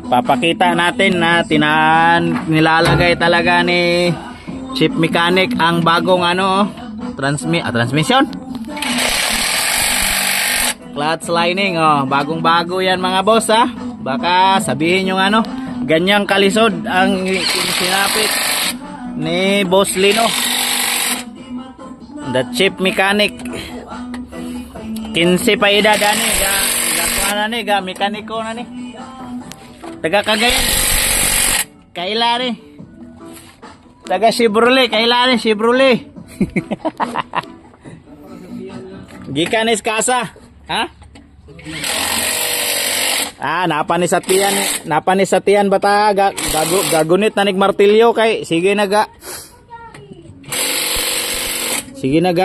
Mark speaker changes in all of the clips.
Speaker 1: Papakita natin na nilalagay talaga ni Chief Mechanic ang bagong transmission. Clutch lining, bagong bago yan mga boss ha. Baka sabihin yung ganyang kalisod ang sinapit ni Boss Lino, the Chief Mechanic. 15 pa edad ga mekaniko na ni. Taga Cagayan. Kaila ni. Taga Chevrolet, Chevrolet. Gikan is kasa. Ha? Napanis sa tiyan bata gagunit nanig martilyo kay sige naga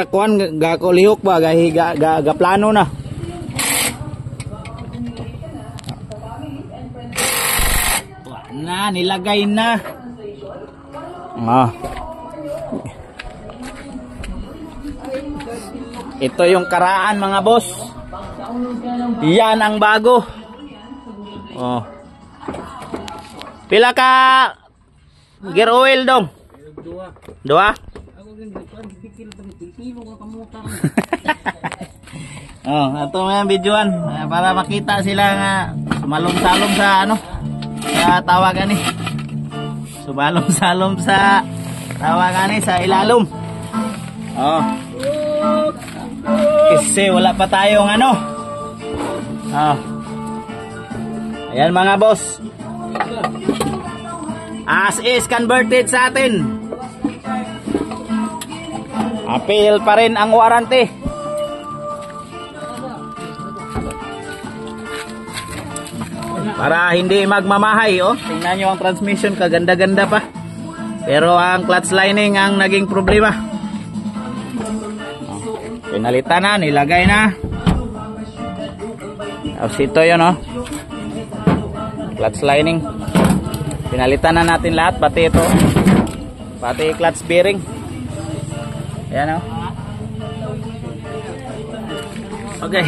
Speaker 1: kuan ko lihok ba ga plano na. Nilagay na. Ito yung karaan mga boss. Yan ang bago. Pila ka gear oil dong? Dua? Ito mga videoan para makita sila nga sumalom-salom sa sa tawagan ni. Sumalom-salom sa tawagan ni sa ilalom. Kasi wala pa tayong ayan mga boss. As is converted sa atin. Appeal pa rin ang warranty. Para hindi magmamahay, tingnan nyo ang transmission, kaganda-ganda pa. Pero ang clutch lining ang naging problema. Pinalitan na, nilagay na. Tapos ito yun, clutch lining. Pinalitan na natin lahat, pati ito. Pati clutch bearing. Ayan, Okay.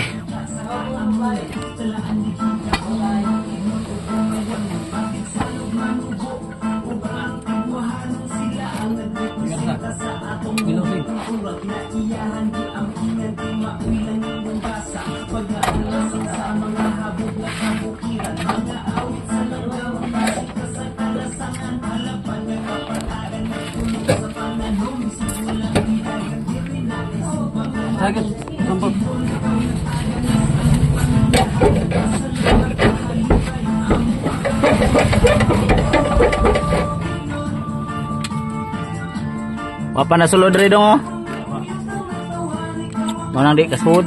Speaker 1: Apa na sulod rin dong, Manang di kasud.